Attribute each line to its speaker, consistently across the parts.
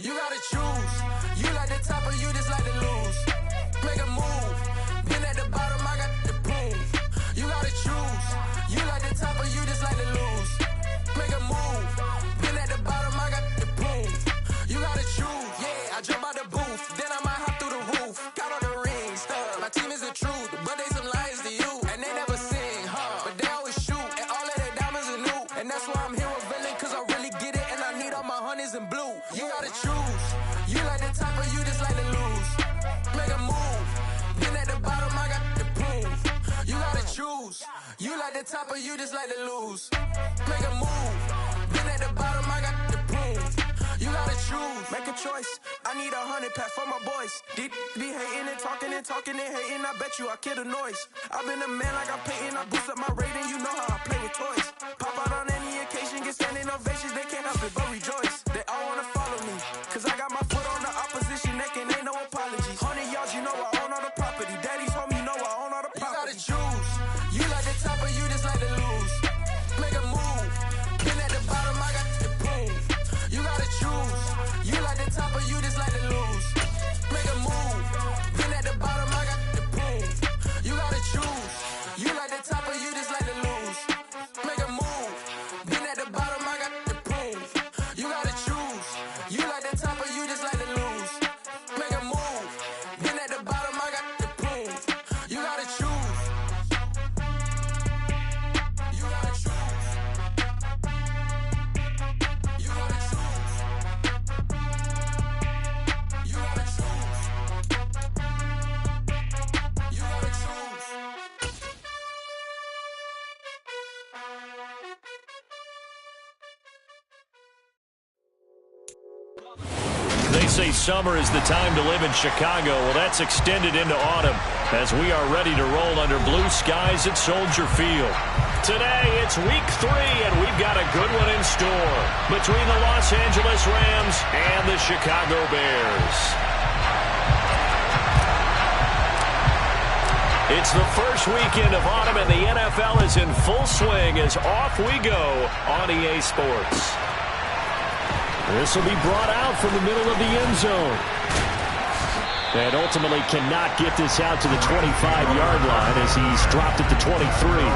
Speaker 1: You gotta choose. You like the top or you just like to lose. Make a move. Been at the bottom, I got the proof. You gotta choose. You like the top or you just like to lose. Make a move. Been at the bottom, I got the proof. You gotta choose. Yeah, I jump out the booth. Then I might hop through the roof. Got all the rings, stuff. My team is the truth, but they some liars to you. And they never sing, but they always shoot. And all of their diamonds are new. And that's why I'm here with villain, cause I really get it. And I need all my honeys in blue. You gotta choose. You like the top or you just like to lose. Make a move. Been at the bottom, I got the proof. You gotta choose. You like the top or you just like to lose. Make a move. Been at the bottom, I got the proof. You gotta choose. Make a choice. I need 100 pack for my boys. Be hating and talking and talking and hating. I bet you I kill the noise. I've been a man like I'm Peyton. I boost up my rating. You know how I play with toys. Pop out on any occasion, get standing ovations. They can't help it but rejoice. They all wanna follow me, cause I got my foot on the opposition neck and ain't no apologies. 100 yards, you know I own all the property. Daddy's home, you know I own all the property. You gotta choose. You like the top or you just like to lose. Make a move. Been at the bottom, I got the proof. You gotta choose. You like the top or you just like to lose. Make a move. Been at the bottom, I got the proof. You gotta choose. You like the top or you just like to lose. Make a move. Been at the bottom, I got the proof. You gotta choose. You like the top or you just like to lose. Make a move. Been at the bottom, I got the proof. You gotta choose. You gotta choose. You gotta choose. You gotta choose. You gotta choose.
Speaker 2: They say summer is the time to live in Chicago. Well, that's extended into autumn as we are ready to roll under blue skies at Soldier Field. Today, it's week 3, and we've got a good one in store between the Los Angeles Rams and the Chicago Bears. It's the first weekend of autumn, and the NFL is in full swing as off we go on EA Sports. This will be brought out from the middle of the end zone. And ultimately cannot get this out to the 25-yard line as he's dropped it to 23.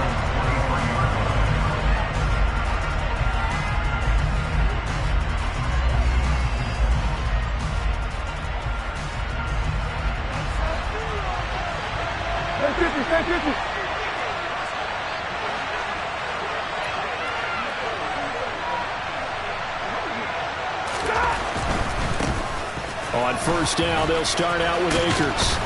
Speaker 2: On first down, they'll start out with Akers.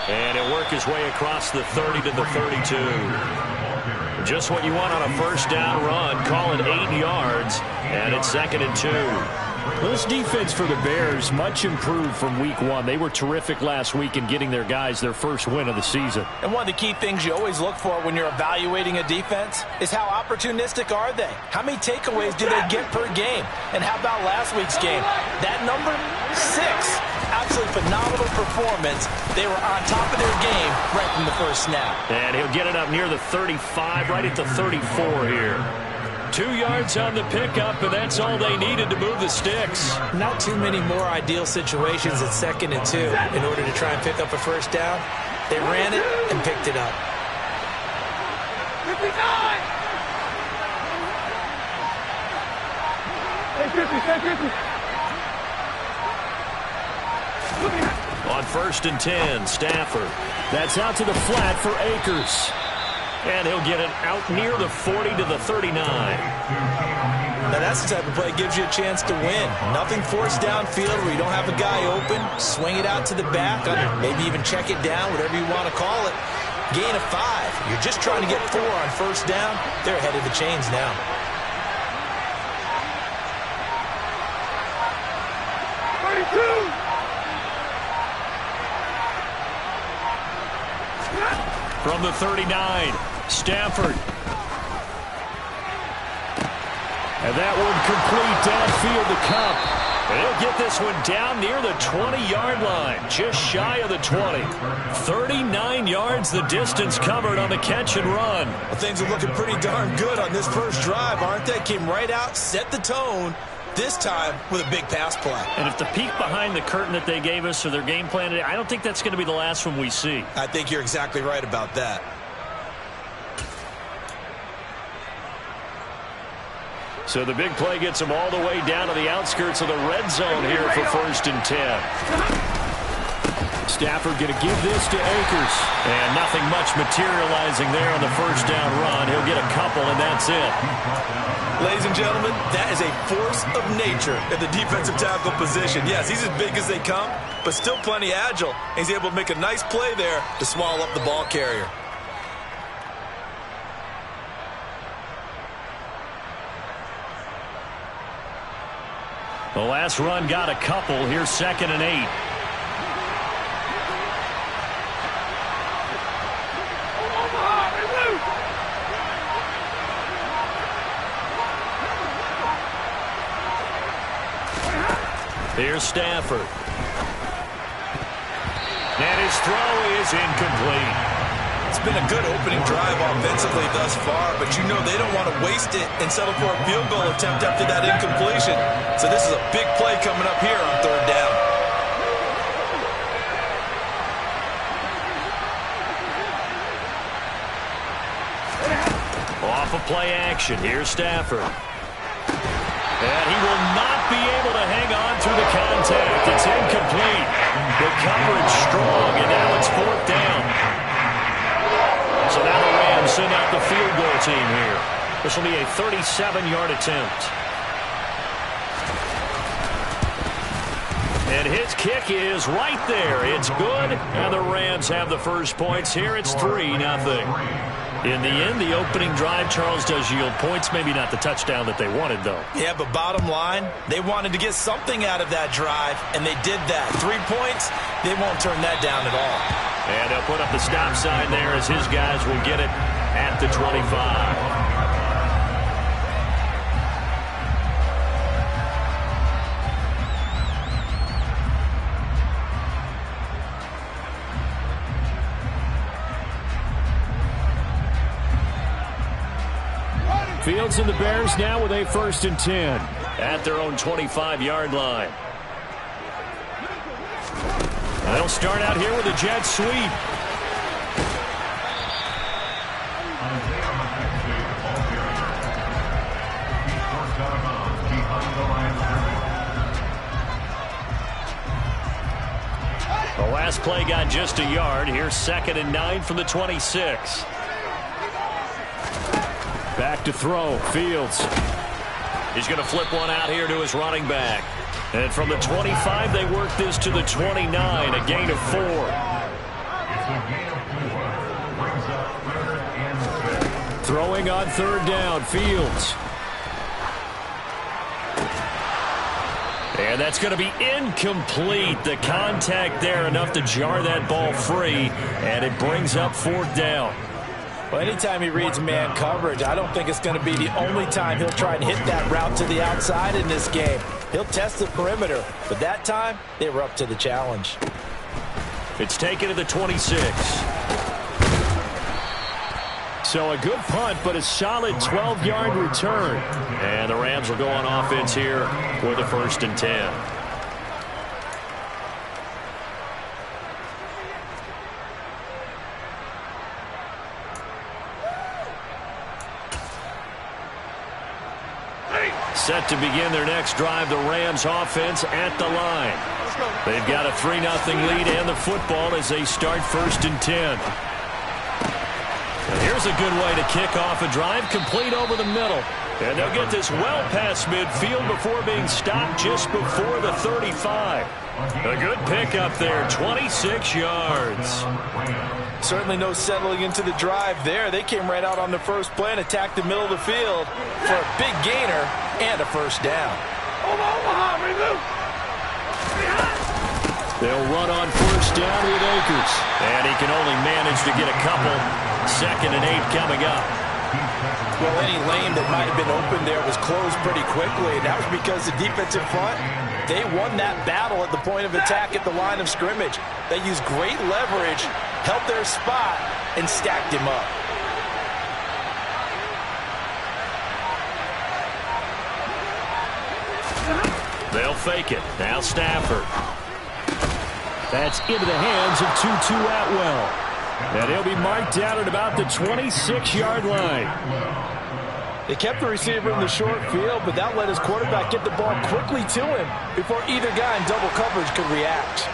Speaker 2: And he'll work his way across the 30 to the 32. Just what you want on a first down run. Call it 8 yards, and it's 2nd and 2. Well, this defense for the Bears, much improved from week 1. They were terrific last week in getting their guys their first win of the season.
Speaker 3: And one of the key things you always look for when you're evaluating a defense is how opportunistic are they? How many takeaways do they get per game? And how about last week's game? That number? 6. Absolutely phenomenal performance. They were on top of their game right from the first snap.
Speaker 2: And he'll get it up near the 35, right at the 34 here. 2 yards on the pickup, and that's all they needed to move the sticks.
Speaker 3: Not too many more ideal situations at 2nd and 2 in order to try and pick up a first down. They ran it and picked it up.
Speaker 4: 59!
Speaker 2: On 1st and 10, Stafford. That's out to the flat for Akers. And he'll get it out near the 40 to the 39.
Speaker 3: Now that's the type of play that gives you a chance to win. Nothing forced downfield where you don't have a guy open. Swing it out to the back, maybe even check it down, whatever you want to call it. Gain of 5. You're just trying to get 4 on first down. They're ahead of the chains now.
Speaker 2: From the 39, Stafford. And that one complete downfield to Cup. And he'll get this one down near the 20-yard line, just shy of the 20. 39 yards the distance covered on the catch and run.
Speaker 3: Well, things are looking pretty darn good on this first drive, aren't they? Came right out, set the tone, this time with a big pass play.
Speaker 2: And if the peek behind the curtain that they gave us or their game plan today, I don't think that's going to be the last one we see.
Speaker 3: I think you're exactly right about that.
Speaker 2: So the big play gets them all the way down to the outskirts of the red zone here for 1st and 10. Stafford going to give this to Akers. And nothing much materializing there on the first down run. He'll get a couple, and that's it.
Speaker 3: Ladies and gentlemen, that is a force of nature at the defensive tackle position. Yes, he's as big as they come, but still plenty agile. He's able to make a nice play there to swallow up the ball carrier.
Speaker 2: The last run got a couple. Here's 2nd and 8. Here's Stafford. And his throw is incomplete.
Speaker 3: It's been a good opening drive offensively thus far, but you know they don't want to waste it and settle for a field goal attempt after that incompletion. So this is a big play coming up here on 3rd down.
Speaker 2: Off of play action. Here's Stafford. And he will not be able to hang on through the contact. It's incomplete. The coverage strong, and now it's 4th down. So now the Rams send out the field goal team here. This will be a 37-yard attempt. And his kick is right there. It's good, and the Rams have the first points here. It's 3-0. In the end, the opening drive, Charles, does yield points. Maybe not the touchdown that they wanted, though.
Speaker 3: Yeah, but bottom line, they wanted to get something out of that drive, and they did that. 3 points, they won't turn that down at all.
Speaker 2: And they'll put up the stop sign there as his guys will get it at the 25. Fields and the Bears now with a 1st and 10 at their own 25-yard line. They'll start out here with a jet sweep. The last play got just a yard. Here's 2nd and 9 from the 26. Back to throw. Fields. He's going to flip one out here to his running back. And from the 25, they work this to the 29, a gain of 4. Throwing on 3rd down, Fields. And that's going to be incomplete. The contact there enough to jar that ball free, and it brings up 4th down.
Speaker 3: Well, anytime he reads man coverage, I don't think it's going to be the only time he'll try and hit that route to the outside in this game. He'll test the perimeter, but that time, they were up to the challenge.
Speaker 2: It's taken to the 26. So a good punt, but a solid 12-yard return. And the Rams will go on offense here for the 1st and 10. Set to begin their next drive, the Rams offense at the line. They've got a 3-0 lead and the football as they start 1st and 10. And here's a good way to kick off a drive, complete over the middle. And they'll get this well past midfield before being stopped just before the 35. A good pickup there, 26 yards.
Speaker 3: Certainly no settling into the drive there. They came right out on the first play and attacked the middle of the field for a big gainer and a 1st down.
Speaker 2: They'll run on 1st down with Akers. And he can only manage to get a couple. 2nd and 8 coming up.
Speaker 3: Well, any lane that might have been open there was closed pretty quickly, and that was because the defensive front, they won that battle at the point of attack at the line of scrimmage. They used great leverage, held their spot, and stacked him up.
Speaker 2: They'll fake it. Now Stafford.
Speaker 4: That's into the hands of Tutu Atwell. And he'll be marked down at about the 26-yard line.
Speaker 3: They kept the receiver in the short field, but that let his quarterback get the ball quickly to him before either guy in double coverage could react.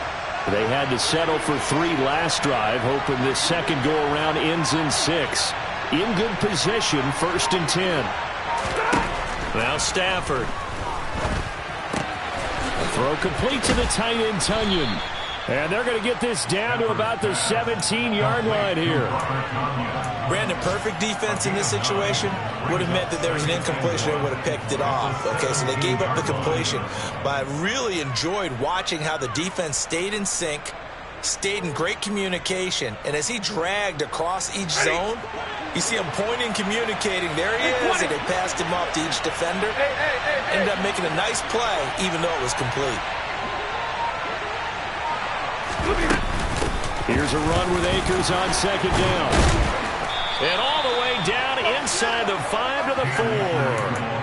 Speaker 4: They had to settle for 3 last drive, hoping this second go-around ends in 6. In good position, 1st and 10.
Speaker 2: Now Stafford.
Speaker 4: Throw complete to the tight end, Tunyon. And they're going to get this down to about the 17-yard line here.
Speaker 3: Brandon, perfect defense in this situation would have meant that there was an incompletion and would have picked it off. Okay, so they gave up the completion. But I really enjoyed watching how the defense stayed in sync, stayed in great communication, and as he dragged across each zone, you see him pointing, communicating. There he is, and they passed him off to each defender. Ended up making a nice play, even though it was complete.
Speaker 4: Here's a run with Akers on 2nd down.
Speaker 2: And all the way down inside the 5 to the 4.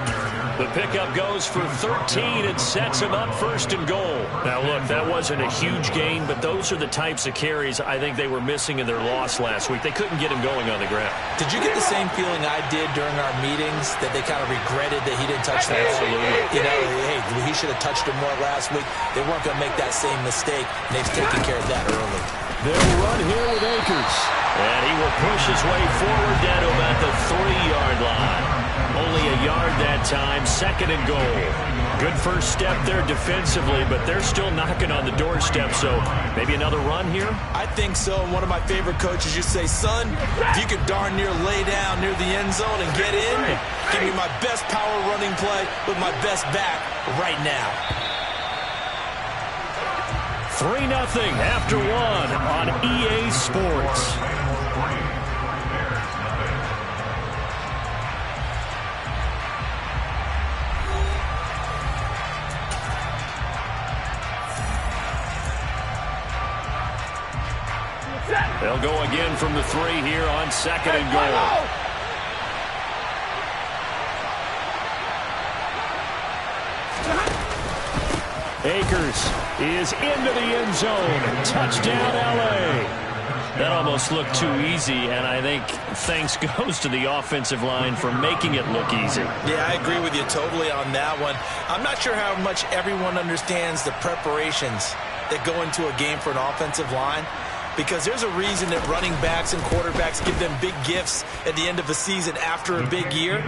Speaker 2: The pickup goes for 13 and sets him up 1st and goal. Now, look, that wasn't a huge gain, but those are the types of carries I think they were missing in their loss last week. They couldn't get him going on the ground.
Speaker 3: Did you get the same feeling I did during our meetings, that they kind of regretted that he didn't touch that?
Speaker 2: Absolutely.
Speaker 3: You know, hey, he should have touched him more last week. They weren't going to make that same mistake, and they've taken care of that early.
Speaker 4: They'll run here with Akers.
Speaker 2: And he will push his way forward down to about the 3-yard line. Only a yard that time, 2nd and goal. Good first step there defensively, but they're still knocking on the doorstep, so maybe another run here?
Speaker 3: I think so. And one of my favorite coaches used to say, son, if you could darn near lay down near the end zone and get in, give me my best power running play with my best back right now.
Speaker 4: 3-0 after 1 on EA Sports.
Speaker 2: They'll go again from the 3 here on 2nd and goal.
Speaker 4: Akers is into the end zone. Touchdown, L.A.
Speaker 2: That almost looked too easy, and I think thanks goes to the offensive line for making it look easy.
Speaker 3: Yeah, I agree with you totally on that one. I'm not sure how much everyone understands the preparations that go into a game for an offensive line, because there's a reason that running backs and quarterbacks give them big gifts at the end of the season after a big year.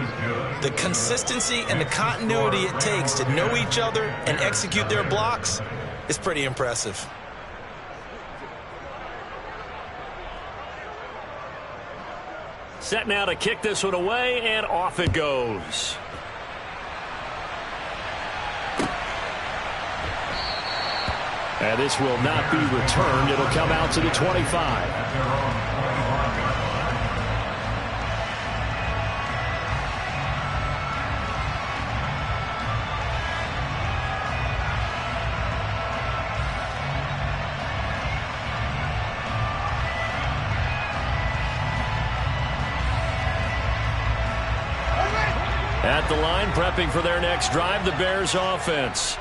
Speaker 3: The consistency and the continuity it takes to know each other and execute their blocks is pretty impressive.
Speaker 2: Set now to kick this one away, and off it goes.
Speaker 4: And this will not be returned. It'll come out to the 25.
Speaker 2: At the line, prepping for their next drive, the Bears offense.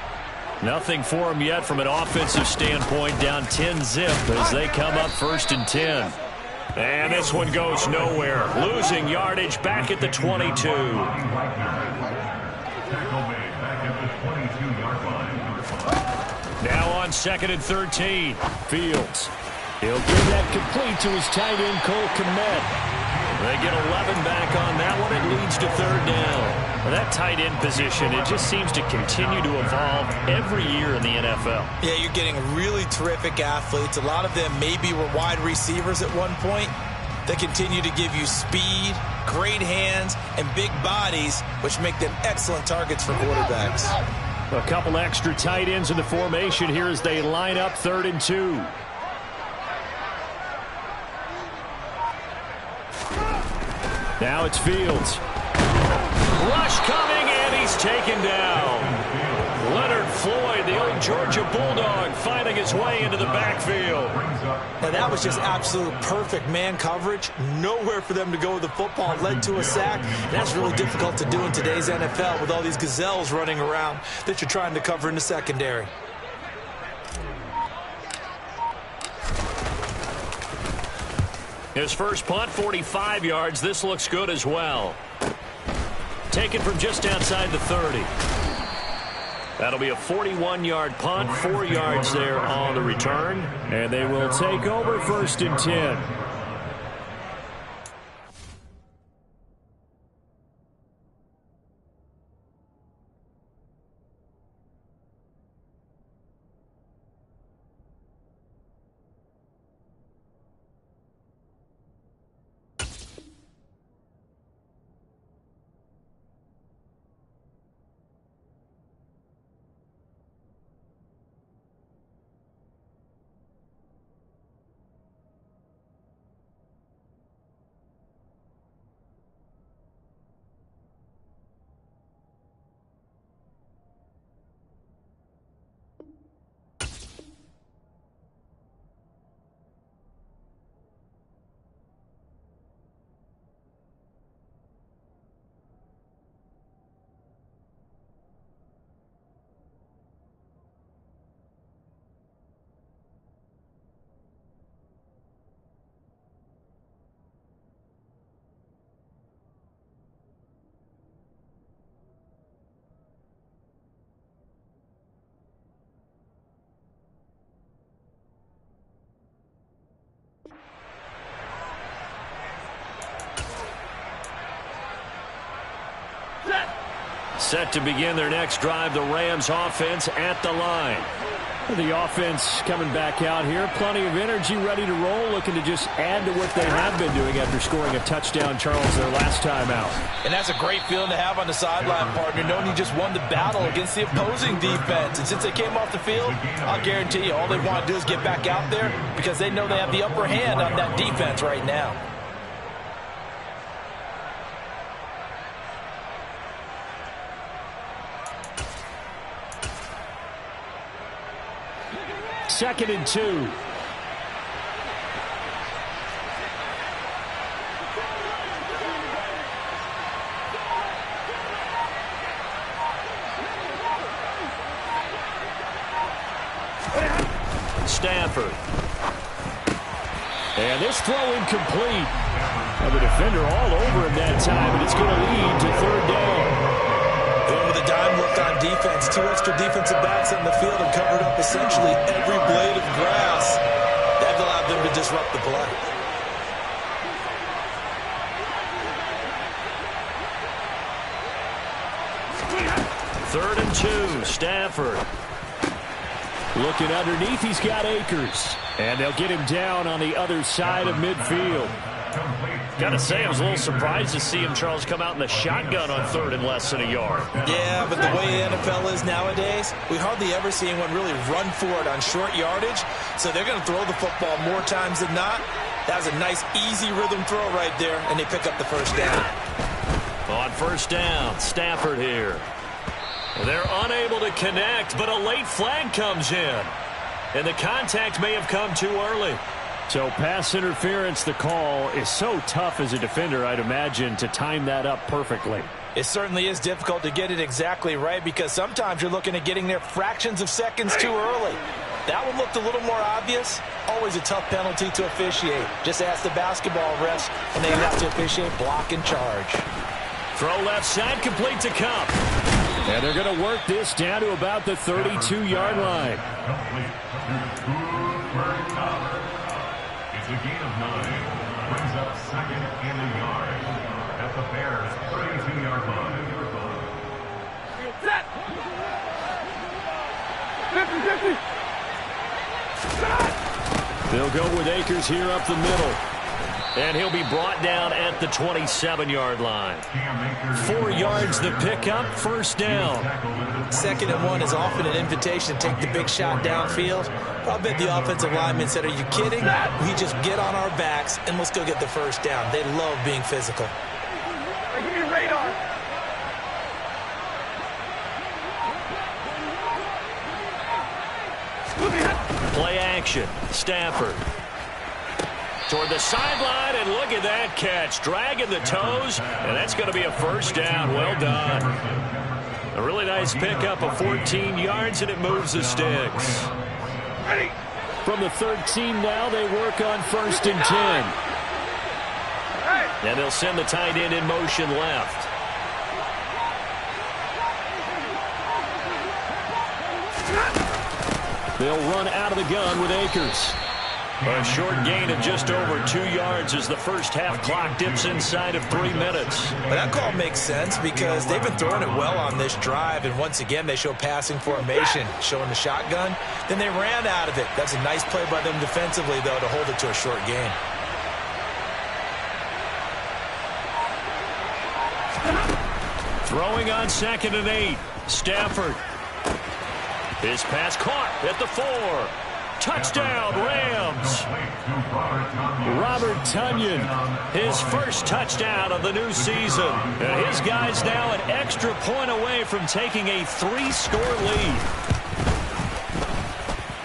Speaker 2: Nothing for them yet from an offensive standpoint, down 10-zip as they come up 1st and 10. And this one goes nowhere. Losing yardage back at the 22. Now on 2nd and 13.
Speaker 4: Fields. He'll give that complete to his tight end, Cole Kmet.
Speaker 2: They get 11 back on that one. It leads to 3rd down. That tight end position, it just seems to continue to evolve every year in the NFL.
Speaker 3: Yeah, you're getting really terrific athletes. A lot of them maybe were wide receivers at one point. They continue to give you speed, great hands, and big bodies, which make them excellent targets for quarterbacks.
Speaker 4: A couple extra tight ends in the formation here as they line up 3rd and 2. Now it's Fields.
Speaker 2: Rush coming, and he's taken down. Leonard Floyd, the old Georgia Bulldog finding his way into the backfield.
Speaker 3: Now that was just absolute perfect man coverage. Nowhere for them to go with the football. Led to a sack. And that's really difficult to do in today's NFL with all these gazelles running around that you're trying to cover in the secondary.
Speaker 2: His first punt, 45 yards. This looks good as well. Taken from just outside the 30. That'll be a 41-yard punt, 4 yards there on the return. And they will take over 1st and 10. Set to begin their next drive, the Rams offense at the line. The offense coming back out here. Plenty of energy, ready to roll, looking to just add to what they have been doing after scoring a touchdown, Charles, their last time out.
Speaker 3: And that's a great feeling to have on the sideline, partner, knowing you just won the battle against the opposing defense. And since they came off the field, I'll guarantee you all they want to do is get back out there because they know they have the upper hand on that defense right now.
Speaker 2: Second and 2. Stanford. And this throw incomplete. Now the defender all over him that time, and it's going to lead to 3rd down.
Speaker 3: With a dime look on defense, 2 extra defensive backs on the field and covered up essentially every blade of grass. That allowed them to disrupt the play.
Speaker 2: Third and 2, Stanford. Looking underneath, he's got Akers. And they'll get him down on the other side of midfield. Got to say, I was a little surprised to see him, Charles, come out in the shotgun on 3rd and less than a yard.
Speaker 3: Yeah, but the way the NFL is nowadays, we hardly ever see anyone really run for it on short yardage. So they're going to throw the football more times than not. That was a nice, easy rhythm throw right there, and they pick up the 1st down.
Speaker 2: On 1st down, Stafford here. They're unable to connect, but a late flag comes in. And the contact may have come too early. So pass interference, the call is so tough as a defender, I'd imagine, to time that up perfectly.
Speaker 3: It certainly is difficult to get it exactly right because sometimes you're looking at getting there fractions of seconds too early. That one looked a little more obvious. Always a tough penalty to officiate. Just ask the basketball refs, and they have to officiate block and charge.
Speaker 2: Throw left side, complete to Cup. And they're going to work this down to about the 32-yard line.
Speaker 5: It's a gain of 9. Brings up 2nd and a yard at the Bears' 32-yard line.
Speaker 1: Set. 50-50.
Speaker 2: They'll go with Akers here up the middle. And he'll be brought down at the 27-yard line. 4 yards the pickup, 1st down.
Speaker 3: 2nd and 1 is often an invitation to take the big shot downfield. I'll bet the offensive lineman said, are you kidding? We just get on our backs and let's go get the 1st down. They love being physical.
Speaker 1: Give me radar.
Speaker 2: Play action. Stafford. Toward the sideline, and look at that catch. Dragging the toes, and that's going to be a first down. Well done. A really nice pickup of 14 yards, and it moves the sticks.
Speaker 4: From the 13 now, they work on 1st and 10.
Speaker 2: And they'll send the tight end in motion left.
Speaker 4: They'll run out of the gun with Akers.
Speaker 2: A short gain of just over 2 yards as the first half clock dips inside of 3 minutes.
Speaker 3: But that call makes sense because they've been throwing it well on this drive, and once again they show passing formation, showing the shotgun. Then they ran out of it. That's a nice play by them defensively, though, to hold it to a short gain.
Speaker 2: Throwing on 2nd and 8. Stafford. His pass caught at the 4. Touchdown, Rams.
Speaker 4: Robert Tonyan.
Speaker 2: His first touchdown of the new season. And his guys now an extra point away from taking a 3-score lead.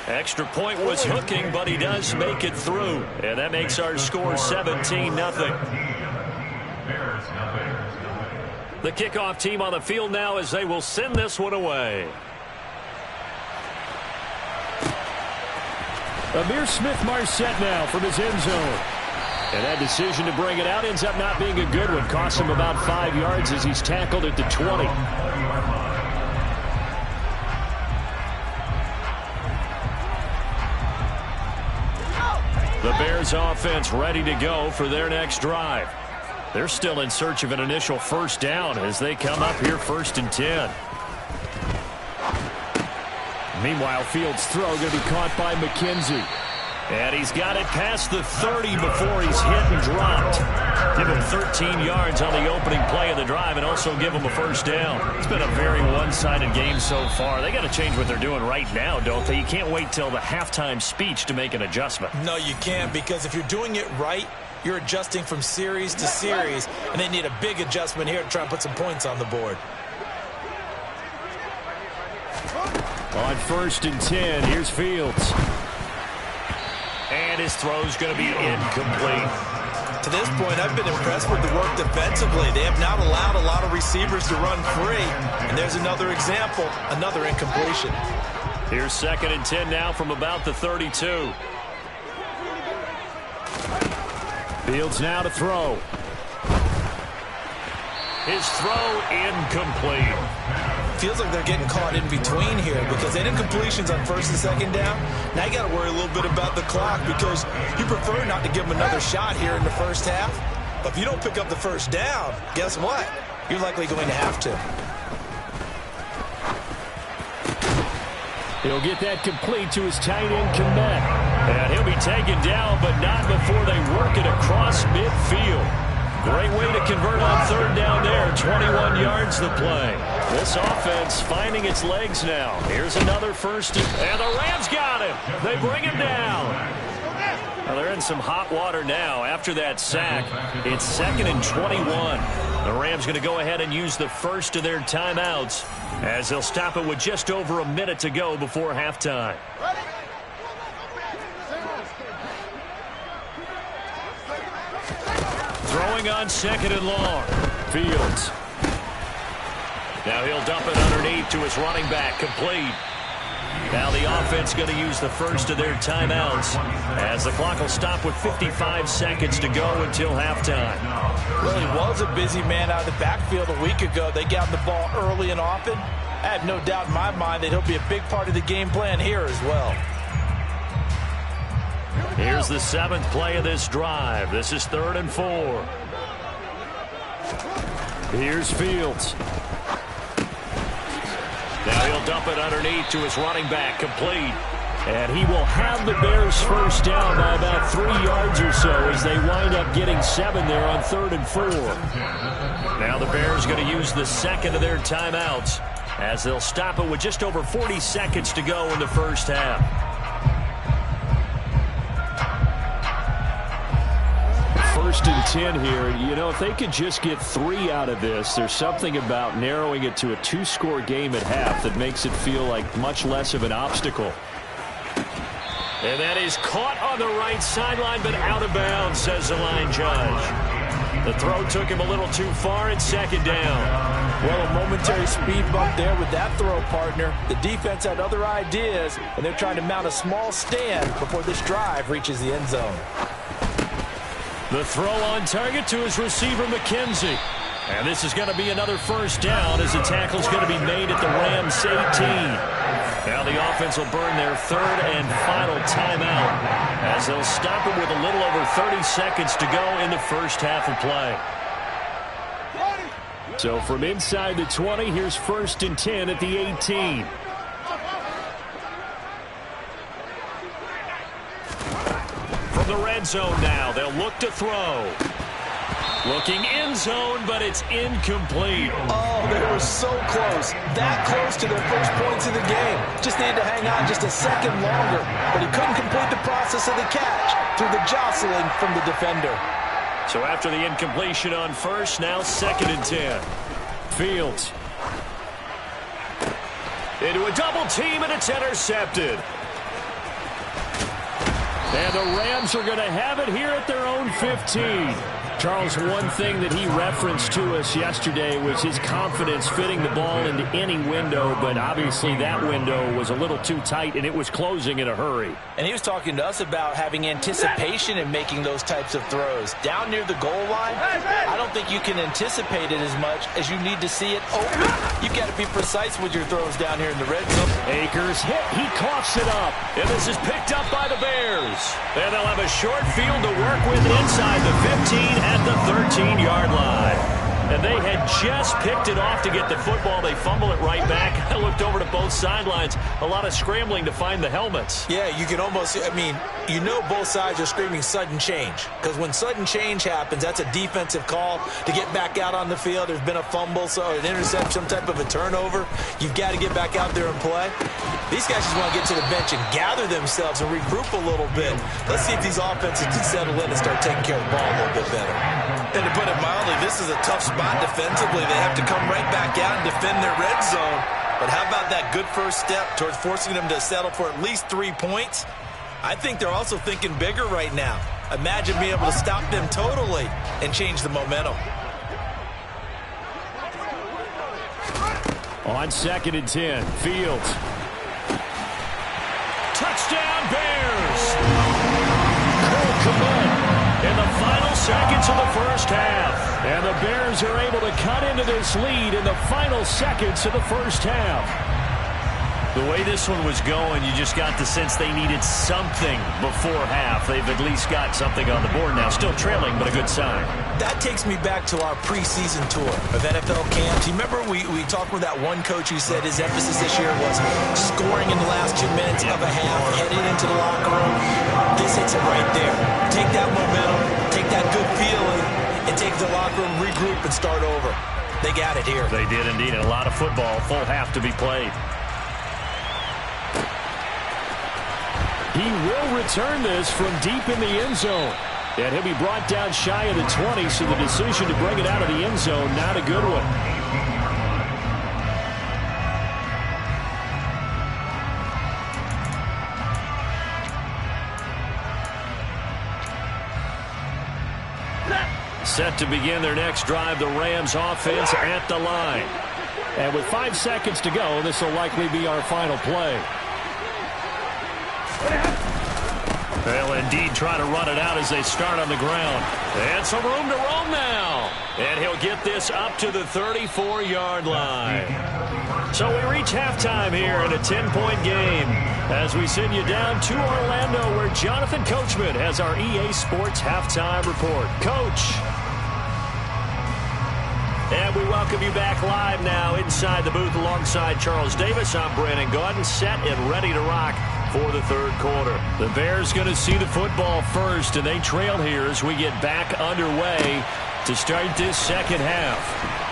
Speaker 2: Extra point was hooking, but he does make it through. And that makes our score 17-0. The kickoff team on the field now as they will send this one away.
Speaker 4: Amir Smith-Marset now from his end zone. And that decision to bring it out ends up not being a good one. Costs him about 5 yards as he's tackled at the 20.
Speaker 2: The Bears offense ready to go for their next drive. They're still in search of an initial first down as they come up here 1st and 10.
Speaker 4: Meanwhile, Fields' throw going to be caught by McKenzie.
Speaker 2: And he's got it past the 30 before he's hit and dropped. Give him 13 yards on the opening play of the drive and also give him a first down. It's been a very one-sided game so far. They got to change what they're doing right now, don't they? You can't wait till the halftime speech to make an adjustment.
Speaker 3: No, you can't, because if you're doing it right, you're adjusting from series to series, and they need a big adjustment here to try and put some points on the board.
Speaker 4: On 1st and 10, here's Fields.
Speaker 2: And his throw's going to be incomplete.
Speaker 3: To this point, I've been impressed with the work defensively. They have not allowed a lot of receivers to run free. And there's another example, another incompletion.
Speaker 2: Here's 2nd and 10 now from about the 32.
Speaker 4: Fields now to throw.
Speaker 2: His throw incomplete.
Speaker 3: Feels like they're getting caught in between here because they did completions on 1st and 2nd down. Now you got to worry a little bit about the clock because you prefer not to give them another shot here in the first half. But if you don't pick up the first down, guess what? You're likely going to have to.
Speaker 4: He'll get that complete to his tight end, Komet.
Speaker 2: And he'll be taken down, but not before they work it across midfield. Great way to convert on 3rd down there. 21 yards the play. This offense finding its legs now. Here's another 1st and the Rams got him. They bring him down. Well, they're in some hot water now after that sack. It's 2nd and 21. The Rams going to go ahead and use the first of their timeouts as they'll stop it with just over a minute to go before halftime. Throwing on 2nd and long. Fields. Now he'll dump it underneath to his running back. Complete. Now the offense going to use the first of their timeouts as the clock will stop with 55 seconds to go until halftime.
Speaker 3: Well, he was a busy man out of the backfield a week ago. They got the ball early and often. I have no doubt in my mind that he'll be a big part of the game plan here as well.
Speaker 2: Here's the 7th play of this drive. This is 3rd and 4.
Speaker 4: Here's Fields.
Speaker 2: Now he'll dump it underneath to his running back. Complete. And he will have the Bears first down by about 3 yards or so as they wind up getting 7 there on 3rd and 4. Now the Bears going to use the second of their timeouts as they'll stop it with just over 40 seconds to go in the first half.
Speaker 4: First and 10 here. You know, if they could just get 3 out of this, there's something about narrowing it to a 2-score game at half that makes it feel like much less of an obstacle.
Speaker 2: And that is caught on the right sideline, but out of bounds, says the line judge. The throw took him a little too far. It's second down.
Speaker 3: Well, a momentary speed bump there with that throw, partner. The defense had other ideas, and they're trying to mount a small stand before this drive reaches the end zone.
Speaker 2: The throw on target to his receiver, McKenzie. And this is going to be another first down as the tackle's going to be made at the Rams 18. Now the offense will burn their third and final timeout as they'll stop it with a little over 30 seconds to go in the first half of play.
Speaker 4: So from inside the 20, here's 1st and 10 at the 18.
Speaker 2: From the red zone now, they'll look to throw. Looking end zone, but it's incomplete.
Speaker 3: Oh, they were so close. That close to their first points in the game. Just needed to hang on just a second longer. But he couldn't complete the process of the catch through the jostling from the defender.
Speaker 2: So after the incompletion on first, now 2nd and 10.
Speaker 4: Fields.
Speaker 2: Into a double team, and it's intercepted.
Speaker 4: And the Rams are going to have it here at their own 15. Charles, one thing that he referenced to us yesterday was his confidence fitting the ball into any window, but obviously that window was a little too tight, and it was closing in a hurry.
Speaker 3: And he was talking to us about having anticipation in making those types of throws. Down near the goal line, I don't think you can anticipate it as much as you need to see it open. You've got to be precise with your throws down here in the red zone.
Speaker 4: Akers hit. He coughs it up.
Speaker 2: And this is picked up by the Bears. And they'll have a short field to work with inside the 15 at the 13-yard line. And they had just picked it off to get the football. They fumble it right back. I looked over to both sidelines. A lot of scrambling to find the helmets.
Speaker 3: Yeah, you can almost, you know both sides are screaming sudden change. Because when sudden change happens, that's a defensive call to get back out on the field. There's been a fumble, so an interception, some type of a turnover. You've got to get back out there and play. These guys just want to get to the bench and gather themselves and regroup a little bit. Let's see if these offenses can settle in and start taking care of the ball a little bit better.
Speaker 6: And to put it mildly, this is a tough spot defensively. They have to come right back out and defend their red zone. But how about that good first step towards forcing them to settle for at least 3 points? I think they're also thinking bigger right now. Imagine being able to stop them totally and change the momentum.
Speaker 4: On 2nd and 10, Fields.
Speaker 2: Touchdown, Bears! Cole Kmet in the final seconds of the first half.
Speaker 4: And the Bears are able to cut into this lead in the final seconds of the first half.
Speaker 2: The way this one was going, you just got the sense they needed something before half. They've at least got something on the board now. Still trailing, but a good sign.
Speaker 3: That takes me back to our preseason tour of NFL camps. You remember we talked with that one coach who said his emphasis this year was scoring in the last 2 minutes of a half, heading into the locker room. This hits it right there. Take that momentum, take that good feeling, and take the locker room, regroup, and start over. They got it here.
Speaker 2: They did indeed, and a lot of football, full half to be played.
Speaker 4: He will return this from deep in the end zone. And he'll be brought down shy of the 20, so the decision to bring it out of the end zone, not a good one.
Speaker 2: Set to begin their next drive, the Rams offense at the line.
Speaker 4: And with 5 seconds to go, this will likely be our final play.
Speaker 2: They'll indeed try to run it out as they start on the ground. And some room to roam now. And he'll get this up to the 34-yard line. So we reach halftime here in a 10-point game as we send you down to Orlando where Jonathan Coachman has our EA Sports halftime report. Coach. And we welcome you back live now inside the booth alongside Charles Davis. I'm Brandon Gaudin, set and ready to rock for the third quarter. The Bears going to see the football first, and they trail here as we get back underway to start this second half.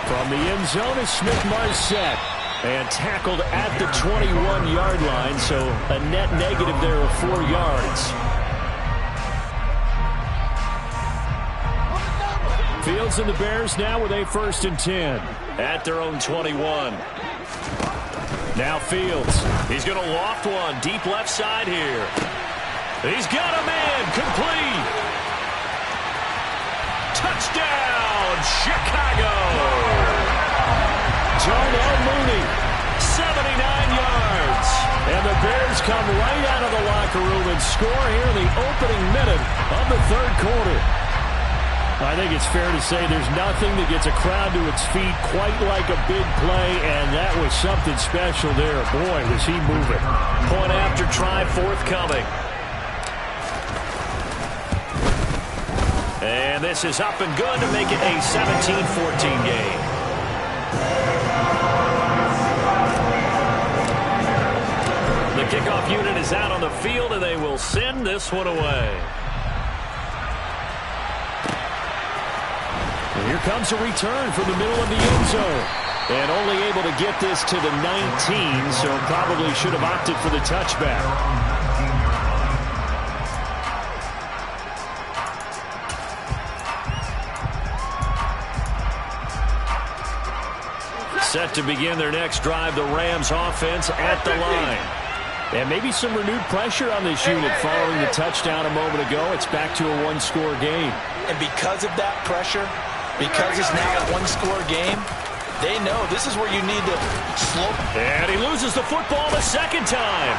Speaker 4: From the end zone is Smith-Marset, and tackled at the 21-yard line, so a net negative there of 4 yards. Fields and the Bears now with a 1st and 10
Speaker 2: at their own 21.
Speaker 4: Now Fields.
Speaker 2: He's going to loft one deep left side here. He's got a man. Complete. Touchdown, Chicago.
Speaker 4: Darnell Mooney,
Speaker 2: 79 yards.
Speaker 4: and the Bears come right out of the locker room and score here in the opening minute of the third quarter. I think it's fair to say there's nothing that gets a crowd to its feet quite like a big play, and that was something special there. Boy, was he moving.
Speaker 2: Point after try forthcoming. And this is up and good to make it a 17-14 game. The kickoff unit is out on the field, and they will send this one away.
Speaker 4: And here comes a return from the middle of the end zone. And only able to get this to the 19, so probably should have opted for the touchback.
Speaker 2: Set to begin their next drive, the Rams offense at the line.
Speaker 4: And maybe some renewed pressure on this unit following the touchdown a moment ago. It's back to a one-score game.
Speaker 3: And because of that pressure, because it's now a one-score game, they know this is where you need to slow.
Speaker 2: And he loses the football the second time.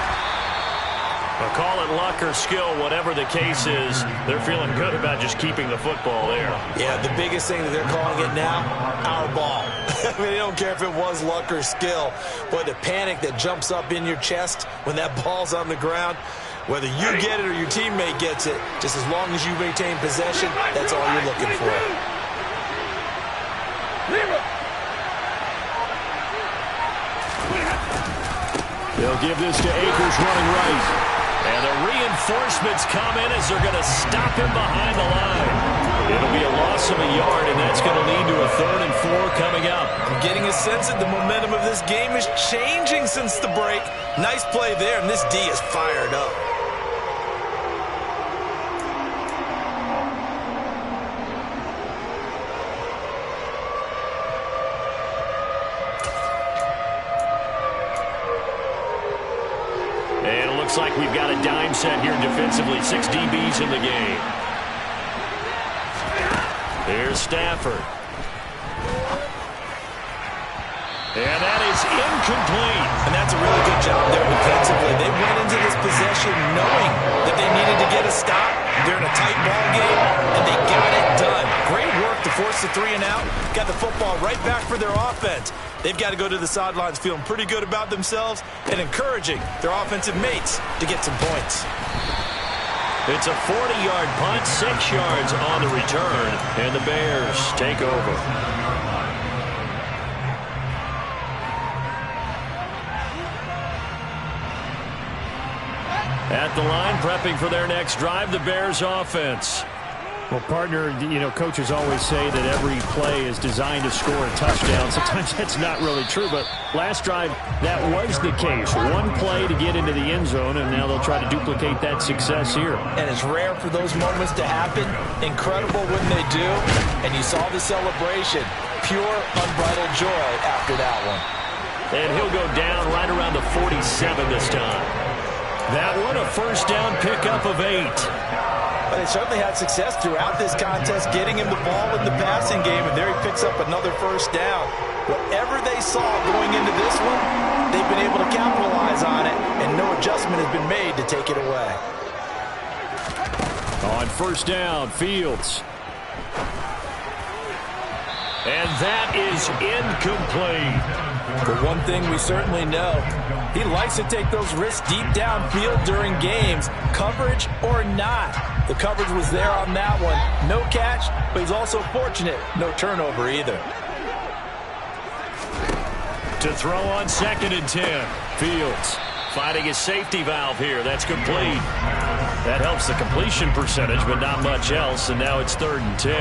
Speaker 2: I'll call it luck or skill, whatever the case is. They're feeling good about just keeping the football there.
Speaker 3: Yeah, the biggest thing that they're calling it now, our ball. I mean, they don't care if it was luck or skill. But the panic that jumps up in your chest when that ball's on the ground, whether you get it or your teammate gets it, just as long as you maintain possession, that's all you're looking for.
Speaker 4: They'll give this to Akers running right.
Speaker 2: And the reinforcements come in as they're going to stop him behind the line. It'll be a loss of a yard, and that's going to lead to a 3rd and 4 coming up.
Speaker 3: I'm getting a sense that the momentum of this game is changing since the break. Nice play there, and this D is fired up.
Speaker 2: Looks like we've got a dime set here defensively. 6 DBs in the game. Here's Stafford. And that is incomplete.
Speaker 3: And that's a really good job there defensively. They went into this possession knowing that they needed to get a stop. They're in a tight ball game, and they got it done. Great work to force the 3 and out. Got the football right back for their offense. They've got to go to the sidelines feeling pretty good about themselves and encouraging their offensive mates to get some points.
Speaker 2: It's a 40-yard punt, 6 yards on the return, and the Bears take over. At the line, prepping for their next drive, the Bears offense.
Speaker 4: Well, partner, coaches always say that every play is designed to score a touchdown. Sometimes that's not really true, but last drive, that was the case. One play to get into the end zone, and now they'll try to duplicate that success here.
Speaker 3: And it's rare for those moments to happen. Incredible when they do. And you saw the celebration. Pure, unbridled joy after that one.
Speaker 2: And he'll go down right around the 47 this time. That one, a first down pickup of 8.
Speaker 3: But they certainly had success throughout this contest, getting him the ball in the passing game, and there he picks up another first down. Whatever they saw going into this one, they've been able to capitalize on it, and no adjustment has been made to take it away.
Speaker 4: On first down, Fields.
Speaker 2: And that is incomplete.
Speaker 3: But one thing we certainly know, he likes to take those risks deep downfield during games, coverage or not. The coverage was there on that one. No catch, but he's also fortunate. No turnover either.
Speaker 2: To throw on 2nd and 10. Fields finding his safety valve here. That's complete. That helps the completion percentage, but not much else, and now it's 3rd and 10.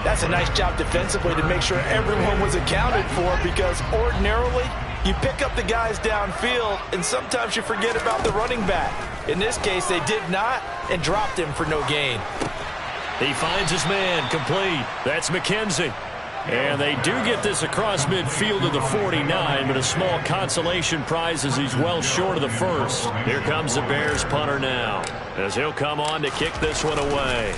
Speaker 3: That's a nice job defensively to make sure everyone was accounted for, because ordinarily you pick up the guys downfield, and sometimes you forget about the running back. In this case, they did not, and dropped him for no gain.
Speaker 2: He finds his man, complete. That's McKenzie. And they do get this across midfield to the 49, but a small consolation prize as he's well short of the first. Here comes the Bears punter now. as he'll come on to kick this one away.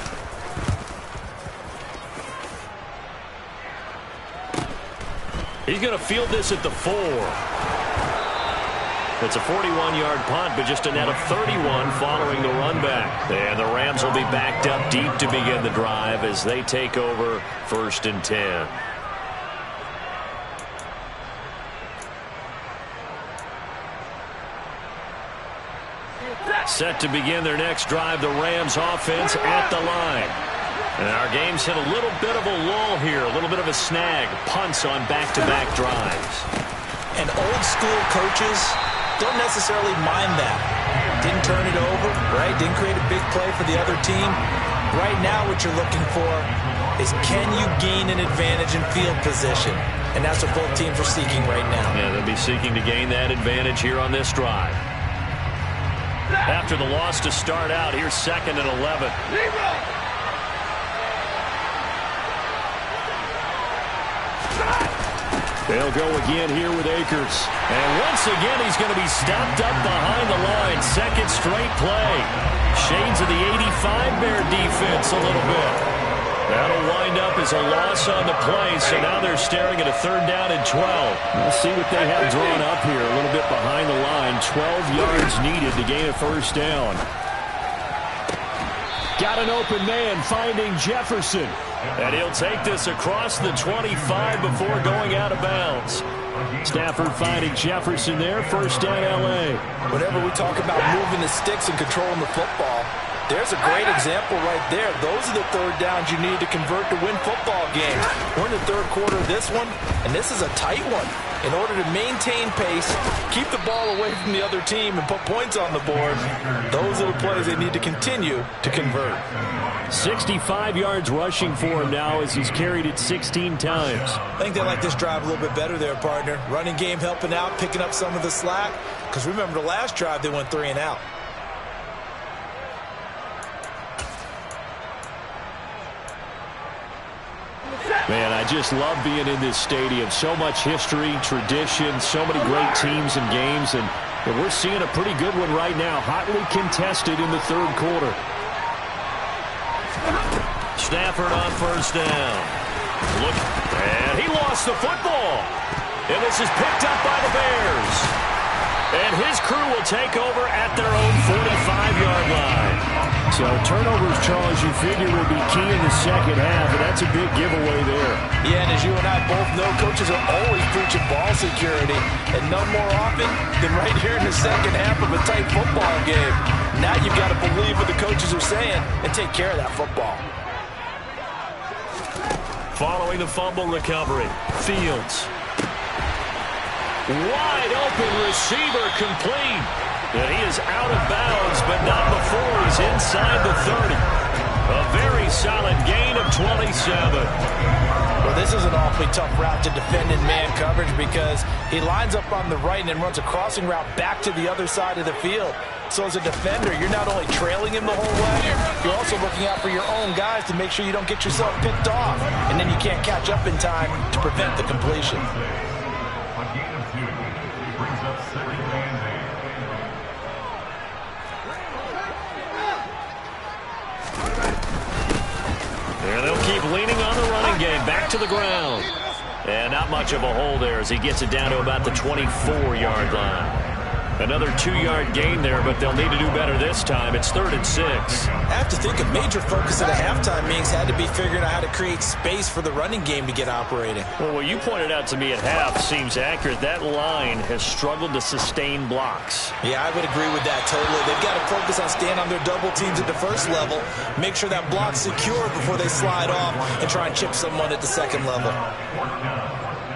Speaker 2: He's going to field this at the 4. It's a 41-yard punt, but just a net of 31 following the run back. And the Rams will be backed up deep to begin the drive as they take over 1st and 10. Set to begin their next drive, the Rams offense at the line. And our game's hit a little bit of a lull here, a little bit of a snag. Punts on back-to-back drives.
Speaker 3: And old-school coaches don't necessarily mind that. Didn't turn it over, right? Didn't create a big play for the other team. Right now what you're looking for is, can you gain an advantage in field position? And that's what both teams are seeking right now.
Speaker 2: Yeah, they'll be seeking to gain that advantage here on this drive. After the loss to start out, here's 2nd and 11. They'll go again here with Akers. And once again, he's going to be stopped up behind the line. 2nd straight play. Shades of the 85 Bear defense a little bit. That'll wind up as a loss on the play, so now they're staring at a 3rd down and 12.
Speaker 4: We'll see what they have drawn up here. A little bit behind the line. 12 yards needed to gain a 1st down. Got an open man finding Jefferson.
Speaker 2: And he'll take this across the 25 before going out of bounds.
Speaker 4: Stafford finding Jefferson there. 1st down, L.A.
Speaker 3: Whenever we talk about moving the sticks and controlling the football, there's a great example right there. Those are the 3rd downs you need to convert to win football games. We're in the 3rd quarter of this one, and this is a tight one. In order to maintain pace, keep the ball away from the other team, and put points on the board, those are the plays they need to continue to convert.
Speaker 4: 65 yards rushing for him now as he's carried it 16 times.
Speaker 3: I think they like this drive a little bit better there, partner. Running game helping out, picking up some of the slack. Because remember the last drive, they went 3 and out.
Speaker 4: Man, I just love being in this stadium. So much history, tradition, so many great teams and games. And we're seeing a pretty good one right now. Hotly contested in the 3rd quarter.
Speaker 2: Stafford on 1st down. Look, and he lost the football. And this is picked up by the Bears. And his crew will take over at their own 45-yard line.
Speaker 4: So turnovers, Charles, you figure will be key in the 2nd half, and that's a big giveaway there.
Speaker 3: Yeah, and as you and I both know, coaches are always preaching ball security, and none more often than right here in the 2nd half of a tight football game. Now you've got to believe what the coaches are saying and take care of that football.
Speaker 2: Following the fumble recovery, Fields. Wide open receiver complete. And he is out of bounds, but not before he's inside the 30. A very solid gain of 27.
Speaker 3: Well, this is an awfully tough route to defend in man coverage because he lines up on the right and then runs a crossing route back to the other side of the field. So as a defender, you're not only trailing him the whole way, you're also looking out for your own guys to make sure you don't get yourself picked off. And then you can't catch up in time to prevent the completion.
Speaker 5: A gain of 2 brings up 2nd and 8.
Speaker 2: And they'll keep leaning on the running game. Back to the ground. And not much of a hole there as he gets it down to about the 24-yard line. Another 2-yard gain there, but they'll need to do better this time. It's 3rd and 6.
Speaker 3: I have to think a major focus at a halftime meetings had to be figuring out how to create space for the running game to get operating.
Speaker 2: Well, what you pointed out to me at half seems accurate. That line has struggled to sustain blocks.
Speaker 3: Yeah, I would agree with that totally. They've got to focus on staying on their double teams at the 1st level, make sure that block's secure before they slide off and try and chip someone at the 2nd level.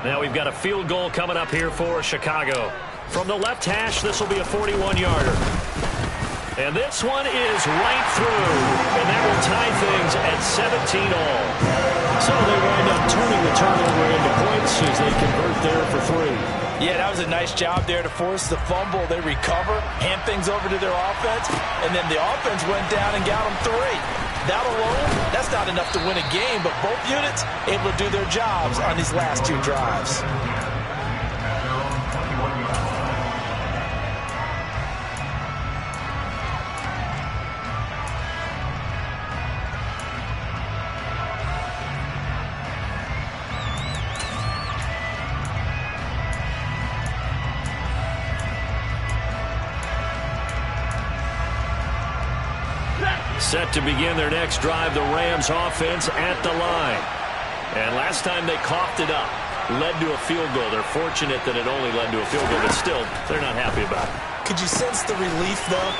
Speaker 2: Now we've got a field goal coming up here for Chicago. From the left hash, this will be a 41-yarder. And this one is right through. And that will tie things at 17 all.
Speaker 4: So they wind up turning the turnover into points as they convert there for 3.
Speaker 3: Yeah, that was a nice job there to force the fumble. They recover, hand things over to their offense, and then the offense went down and got them 3. That alone, that's not enough to win a game, but both units able to do their jobs on these last 2 drives.
Speaker 2: Set to begin their next drive, the Rams offense at the line. And last time they coughed it up, led to a field goal. They're fortunate that it only led to a field goal, but still, they're not happy about it.
Speaker 6: Could you sense the relief, though,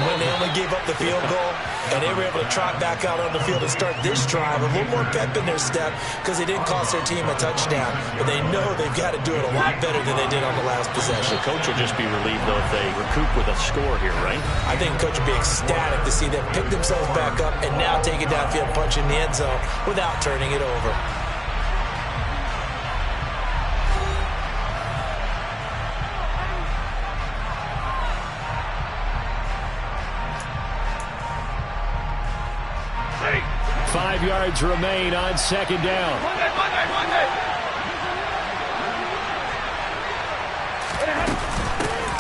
Speaker 6: when they only gave up the field goal and they were able to trot back out on the field and start this drive? A little more pep in their step because they didn't cost their team a touchdown, but they know they've got to do it a lot better than they did on the last possession.
Speaker 2: The coach will just be relieved, though, if they recoup with a score here, right?
Speaker 6: I think the coach will be ecstatic to see them pick themselves back up and now take it downfield, punch in the end zone without turning it over.
Speaker 4: Hey. 5 yards remain on second down.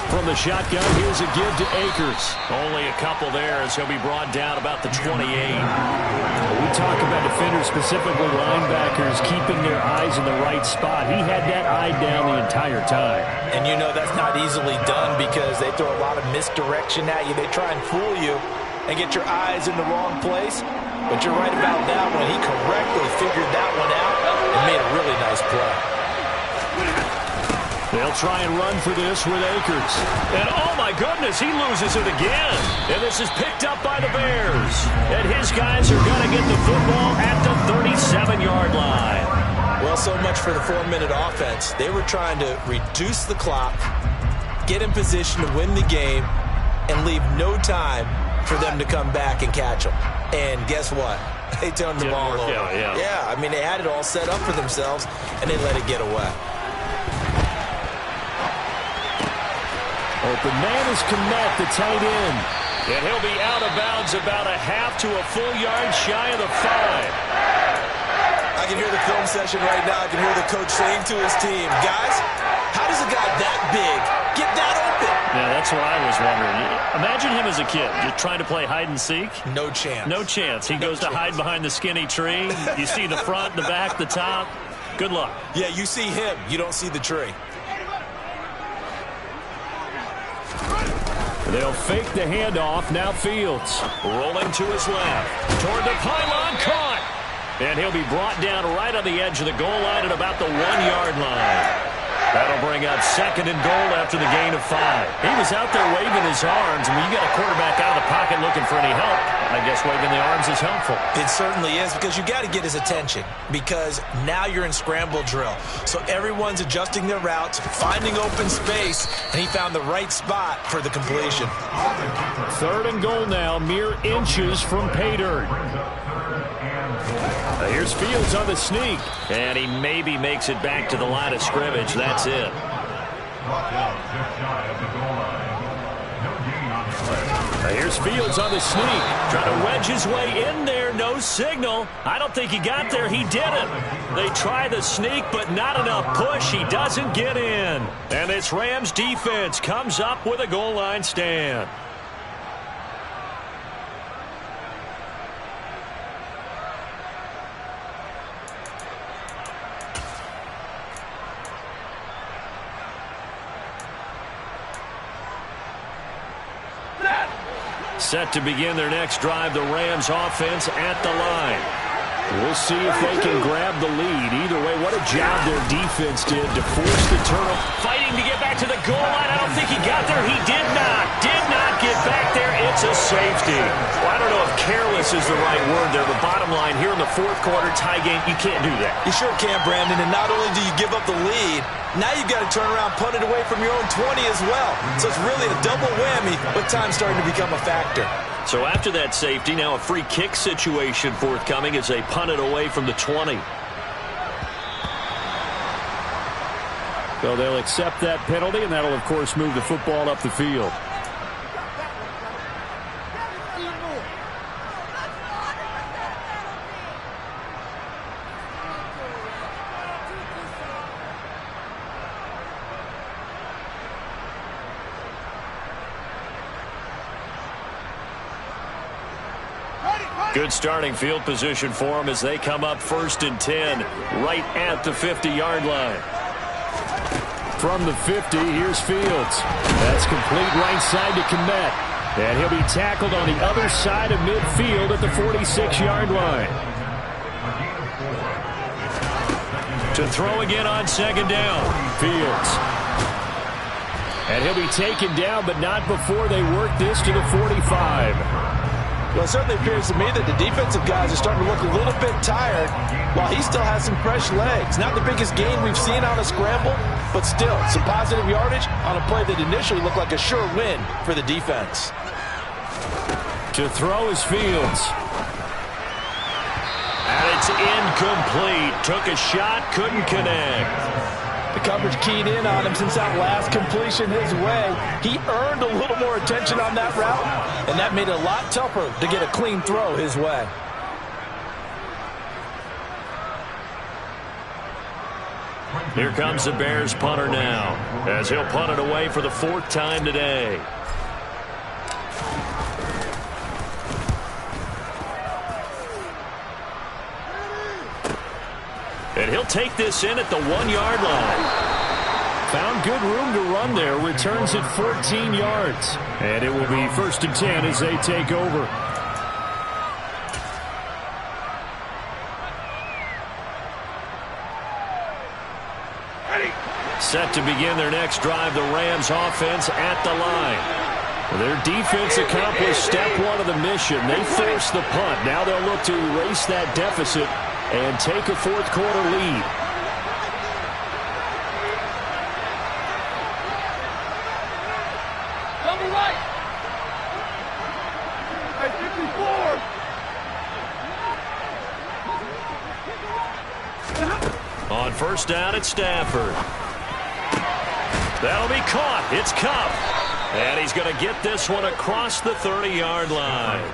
Speaker 4: From the shotgun, here's a give to Akers.
Speaker 2: Only a couple there as he'll be brought down about the 28.
Speaker 4: We talk about defenders, specifically linebackers, keeping their eyes in the right spot. He had that eye down the entire time.
Speaker 3: And you know that's not easily done because they throw a lot of misdirection at you. They try and fool you and get your eyes in the wrong place. But you're right about that one. He correctly figured that one out and made a really nice play.
Speaker 4: They'll try and run for this with Akers.
Speaker 2: And oh my goodness, he loses it again. And this is picked up by the Bears. And his guys are going to get the football at the 37-yard line.
Speaker 6: Well, so much for the 4-minute offense. They were trying to reduce the clock, get in position to win the game, and leave no time for them to come back and catch them. And guess what? They turned the ball over. Yeah, I mean, they had it all set up for themselves, and they let it get away.
Speaker 4: Open man is Kmet, the tight end.
Speaker 2: And he'll be out of bounds about a half to a full yard shy of the 5.
Speaker 6: I can hear the film session right now. I can hear the coach saying to his team, guys, how does a guy that big get that open?
Speaker 2: Yeah, that's what I was wondering. Imagine him as a kid, just trying to play hide and seek.
Speaker 6: No chance.
Speaker 2: No chance. He goes to hide behind the skinny tree. You see the front, the back, the top. Good luck.
Speaker 6: Yeah, you see him. You don't see the tree.
Speaker 4: They'll fake the handoff. Now Fields.
Speaker 2: Rolling to his left. Toward the pylon. Caught. And he'll be brought down right on the edge of the goal line at about the 1-yard line. That'll bring up 2nd and goal after the gain of 5. He was out there waving his arms, and when you got a quarterback out of the pocket looking for any help, I guess waving the arms is helpful.
Speaker 6: It certainly is, because you got to get his attention, because now you're in scramble drill. So everyone's adjusting their routes, finding open space, and he found the right spot for the completion.
Speaker 4: 3rd and goal now, mere inches from pay dirt. Here's Fields on the sneak.
Speaker 2: And he maybe makes it back to the line of scrimmage. That's it.
Speaker 4: Here's Fields on the sneak.
Speaker 2: Trying to wedge his way in there. No signal. I don't think he got there. He didn't. They try the sneak, but not enough push. He doesn't get in. And this Rams defense comes up with a goal line stand. Set to begin their next drive, the Rams offense at the line.
Speaker 4: We'll see if they can grab the lead. Either way, what a job their defense did to force the turnover.
Speaker 2: Fighting to get back to the goal line. I don't think he got there. He did not get back there. It's a safety. Well, I don't know if careless is the right word there, but bottom line, here in the 4th quarter, tie game, you can't do that.
Speaker 6: You sure can, Brandon, and not only do you give up the lead, now you've got to turn around, punt it away from your own 20 as well. So it's really a double whammy, but time's starting to become a factor.
Speaker 2: So after that safety, now a free kick situation forthcoming as they punt it away from the 20.
Speaker 4: So they'll accept that penalty, and that'll, of course, move the football up the field.
Speaker 2: Good starting field position for them as they come up 1st and 10 right at the 50-yard line.
Speaker 4: From the 50, here's Fields. That's complete right side to Kmet. And he'll be tackled on the other side of midfield at the 46-yard line.
Speaker 2: To throw again on second down.
Speaker 4: Fields. And he'll be taken down, but not before they work this to the 45.
Speaker 3: Well, it certainly appears to me that the defensive guys are starting to look a little bit tired while he still has some fresh legs. Not the biggest gain we've seen on a scramble, but still some positive yardage on a play that initially looked like a sure win for the defense.
Speaker 4: To throw is Fields.
Speaker 2: And it's incomplete. Took a shot, couldn't connect.
Speaker 3: The coverage keyed in on him since that last completion his way. He earned a little more attention on that route, and that made it a lot tougher to get a clean throw his way.
Speaker 2: Here comes the Bears punter now, as he'll punt it away for the 4th time today. And he'll take this in at the 1-yard line.
Speaker 4: Found good room to run there. Returns it 14 yards. And it will be 1st and 10 as they take over.
Speaker 2: Set to begin their next drive, the Rams offense at the line.
Speaker 4: Their defense accomplished step 1 of the mission. They forced the punt. Now they'll look to erase that deficit and take a 4th quarter lead.
Speaker 1: Double right. Hey, 54.
Speaker 2: On 1st down, it's Stafford. That'll be caught. It's Cup. And he's going to get this one across the 30-yard line.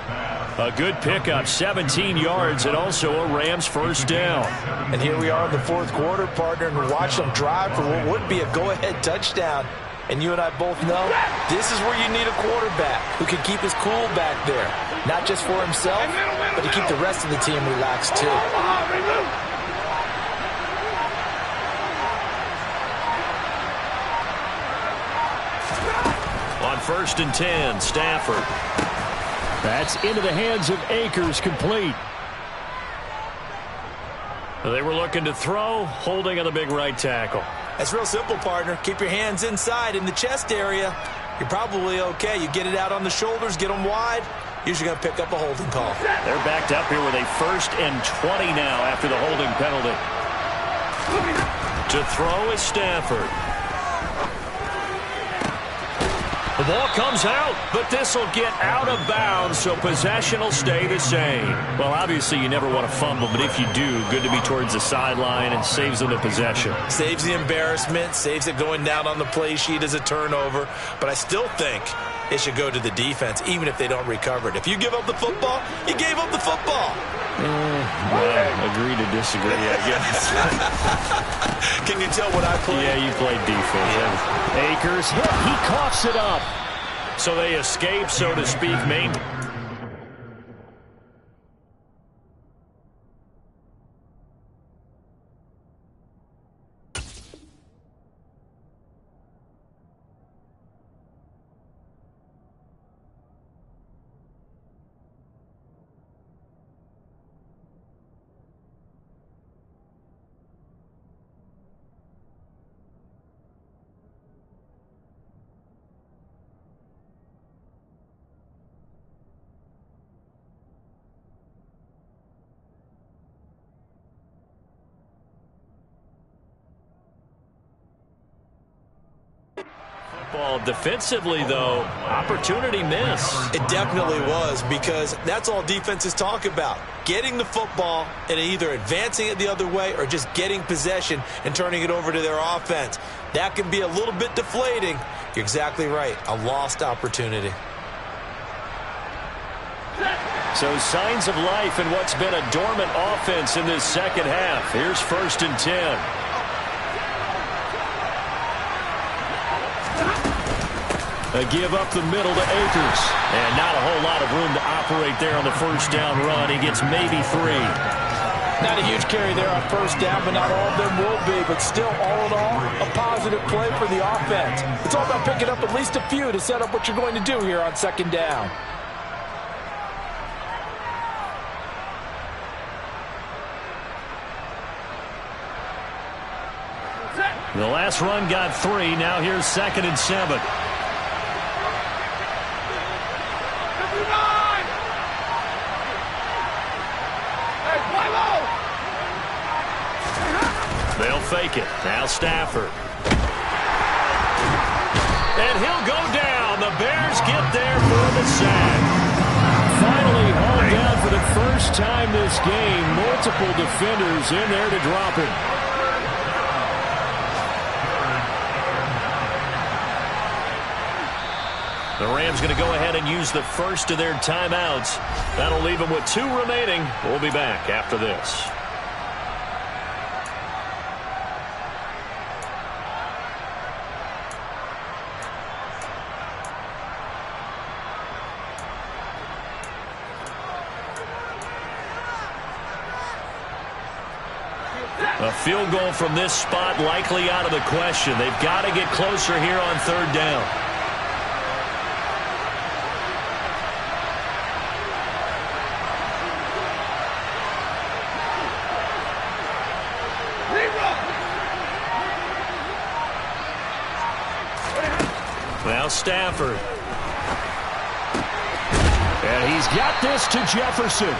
Speaker 2: A good pickup, 17 yards, and also a Rams 1st down.
Speaker 3: And here we are in the 4th quarter, partner, and watch them drive for what would be a go-ahead touchdown. And you and I both know this is where you need a quarterback who can keep his cool back there. Not just for himself, but to keep the rest of the team relaxed too.
Speaker 2: On 1st and 10, Stafford.
Speaker 4: That's into the hands of Akers, complete.
Speaker 2: They were looking to throw, holding on the big right tackle.
Speaker 3: That's real simple, partner. Keep your hands inside in the chest area. You're probably okay. You get it out on the shoulders, get them wide. Usually going to pick up a holding call.
Speaker 2: They're backed up here with a 1st and 20 now after the holding penalty. To throw is Stafford. The ball comes out, but this will get out of bounds, so possession will stay the same.
Speaker 4: Well, obviously you never want to fumble, but if you do, good to be towards the sideline and saves them the possession.
Speaker 3: Saves the embarrassment, saves it going down on the play sheet as a turnover, but I still think it should go to the defense, even if they don't recover it. If you give up the football, you gave up the football.
Speaker 4: Agree to disagree, I guess.
Speaker 3: Can you tell what I played?
Speaker 4: Yeah, you played defense. Yeah. Akers hit. He coughs it up.
Speaker 2: So they escape, so to speak, Maine. Defensively, though, opportunity miss.
Speaker 3: It definitely was, because that's all defenses talk about. Getting the football and either advancing it the other way or just getting possession and turning it over to their offense. That can be a little bit deflating. You're exactly right. A lost opportunity.
Speaker 2: So signs of life in what's been a dormant offense in this 2nd half. Here's 1st and 10.
Speaker 4: A give up the middle to Akers.
Speaker 2: And not a whole lot of room to operate there on the 1st down run. He gets maybe 3.
Speaker 3: Not a huge carry there on first down, but not all of them will be. But still, all in all, a positive play for the offense. It's all about picking up at least a few to set up what you're going to do here on second down.
Speaker 2: The last run got 3. Now here's 2nd and 7. They'll fake it. Now Stafford. And he'll go down. The Bears get there for the sack.
Speaker 4: Finally hauled down for the first time this game. Multiple defenders in there to drop him.
Speaker 2: The Rams going to go ahead and use the first of their timeouts. That'll leave them with 2 remaining. We'll be back after this. A field goal from this spot likely out of the question. They've got to get closer here on 3rd down. Now Stafford.
Speaker 4: And he's got this to Jefferson.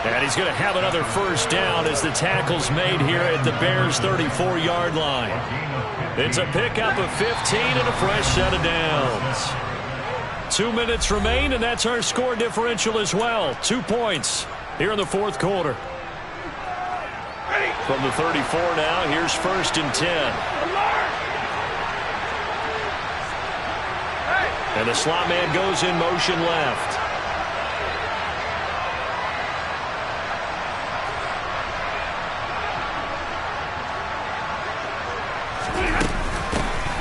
Speaker 2: And he's going to have another first down as the tackle's made here at the Bears' 34-yard line. It's a pickup of 15 and a fresh set of downs. 2 minutes remain, and that's our score differential as well. 2 points here in the 4th quarter. From the 34 now, here's 1st and 10. And the slot man goes in motion left.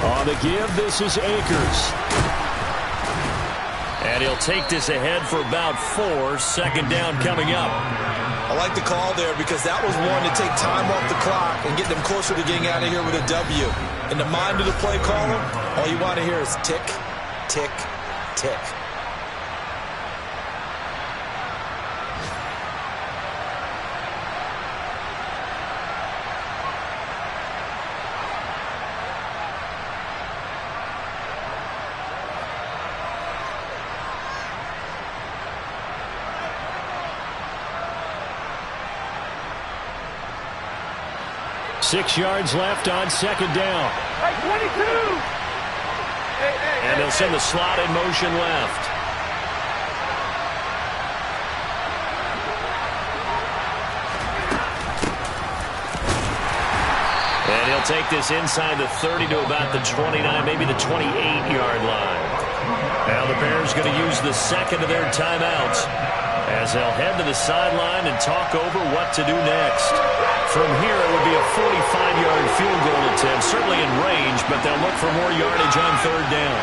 Speaker 4: On the give, this is Akers.
Speaker 2: And he'll take this ahead for about 4. 2nd down coming up.
Speaker 6: I like the call there because that was one to take time off the clock and get them closer to getting out of here with a W. In the mind of the play caller, all you want to hear is tick, tick, tick.
Speaker 4: Six yards left on 2nd down.
Speaker 1: Hey, 22!
Speaker 2: And they'll send the slot in motion left. And he'll take this inside the 30 to about the 29, maybe the 28-yard line. Now the Bears going to use the 2nd of their timeouts as they'll head to the sideline and talk over what to do next. From here, it would be a 45-yard field goal attempt, certainly in range, but they'll look for more yardage on 3rd down.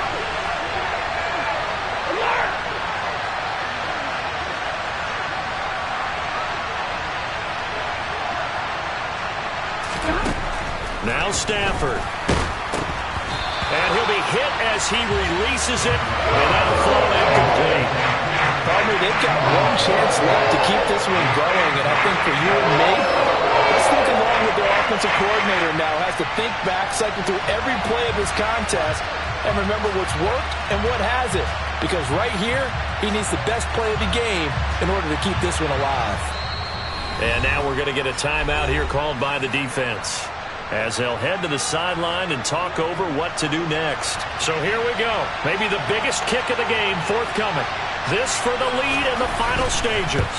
Speaker 2: Now Stafford. And he'll be hit as he releases it, and that'll fall incomplete.
Speaker 3: Palmer, they've got one chance left to keep this one going, and I think for you and me, let's think along with their offensive coordinator now. Has to think back, cycle through every play of this contest, and remember what's worked and what hasn't. Because right here, he needs the best play of the game in order to keep this one alive.
Speaker 2: And now we're going to get a timeout here called by the defense, as they'll head to the sideline and talk over what to do next. So here we go. Maybe the biggest kick of the game forthcoming. This for the lead in the final stages.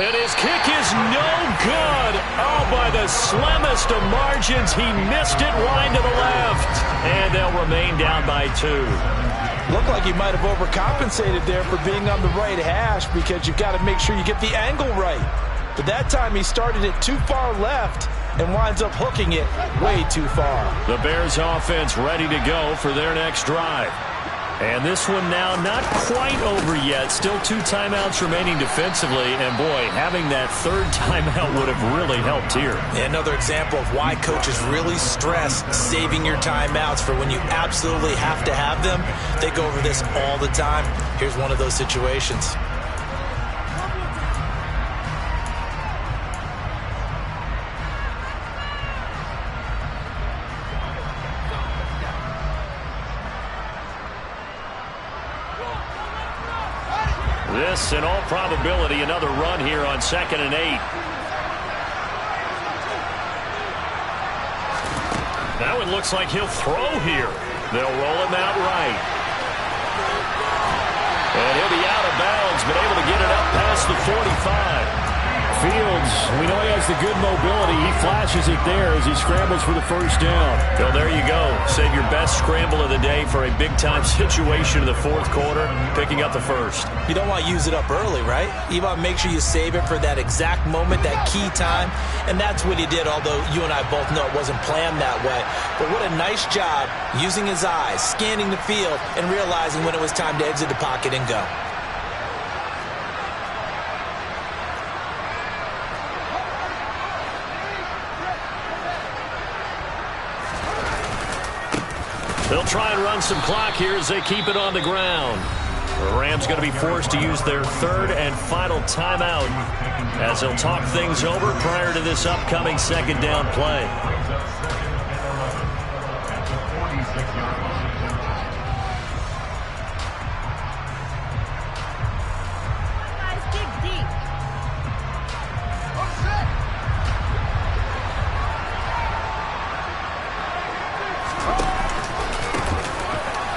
Speaker 2: And his kick is no good. Oh, by the slimmest of margins, he missed it wide to the left. And they'll remain down by 2.
Speaker 3: Looked like he might have overcompensated there for being on the right hash because you've got to make sure you get the angle right. But that time he started it too far left and winds up hooking it way too far.
Speaker 2: The Bears offense ready to go for their next drive.
Speaker 4: And this one now not quite over yet. Still 2 timeouts remaining defensively. And, boy, having that third timeout would have really helped here.
Speaker 3: Another example of why coaches really stress saving your timeouts for when you absolutely have to have them. They go over this all the time. Here's one of those situations.
Speaker 4: This, in all probability, another run here on 2nd and 8. Now it looks like he'll throw here. They'll roll him out right. And he'll be out of bounds, but able to get it up past the 45. Fields, we know he has the good mobility. He flashes it there as he scrambles for the first down.
Speaker 2: Well, there you go. Save your best scramble of the day for a big-time situation in the 4th quarter, picking up the first.
Speaker 3: You don't want to use it up early, right? You want to make sure you save it for that exact moment, that key time. And that's what he did, although you and I both know it wasn't planned that way. But what a nice job using his eyes, scanning the field, and realizing when it was time to exit the pocket and go.
Speaker 2: They'll try and run some clock here as they keep it on the ground. The Rams going to be forced to use their 3rd and final timeout as they'll talk things over prior to this upcoming 2nd down play.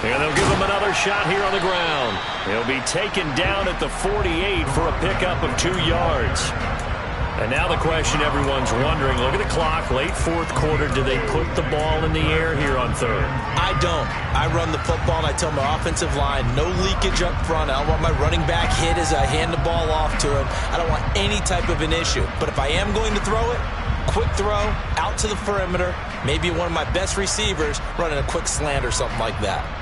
Speaker 2: And they'll give him another shot here on the ground. He'll be taken down at the 48 for a pickup of 2 yards. And now the question everyone's wondering, look at the clock, late 4th quarter, do they put the ball in the air here on 3rd?
Speaker 3: I don't. I run the football and I tell my offensive line, no leakage up front. I don't want my running back hit as I hand the ball off to him. I don't want any type of an issue. But if I am going to throw it, quick throw, out to the perimeter, maybe one of my best receivers running a quick slant or something like that.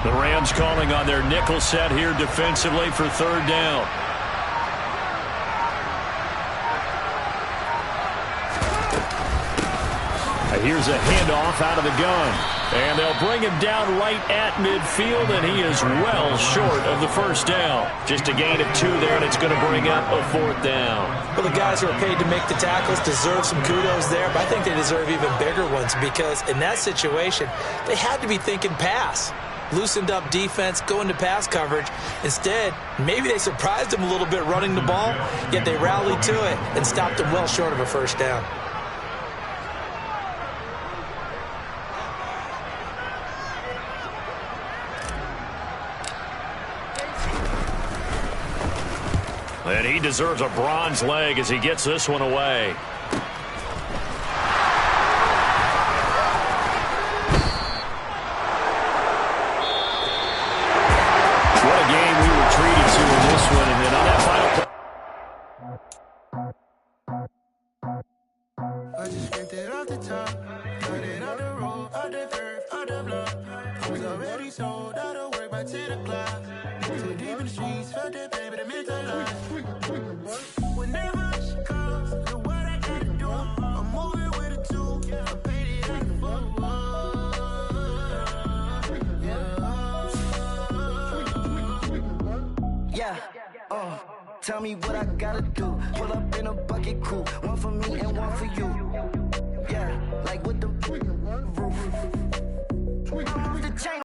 Speaker 2: The Rams calling on their nickel set here defensively for 3rd down. Here's a handoff out of the gun. And they'll bring him down right at midfield, and he is well short of the first down. Just a gain of 2 there, and it's going to bring up a 4th down.
Speaker 3: Well, the guys who are paid to make the tackles deserve some kudos there, but I think they deserve even bigger ones because in that situation, they had to be thinking pass. Loosened up defense, go into pass coverage. Instead, maybe they surprised him a little bit running the ball, yet they rallied to it and stopped him well short of a first down.
Speaker 2: And he deserves a bronze leg as he gets this one away. What a game we were treated to in this one. And then on that final play.
Speaker 1: I just scraped it off the top, cut it off the road, off the curve, off the block. Was already sold out of work by 10 o'clock. Too deep in the streets, felt that baby, the mental loss. Whenever she calls, know what I gotta do. I'm moving with a 2, I paid it out the full.
Speaker 7: Yeah, tell me what I gotta do. Pull up in a bucket coupe, one for me and one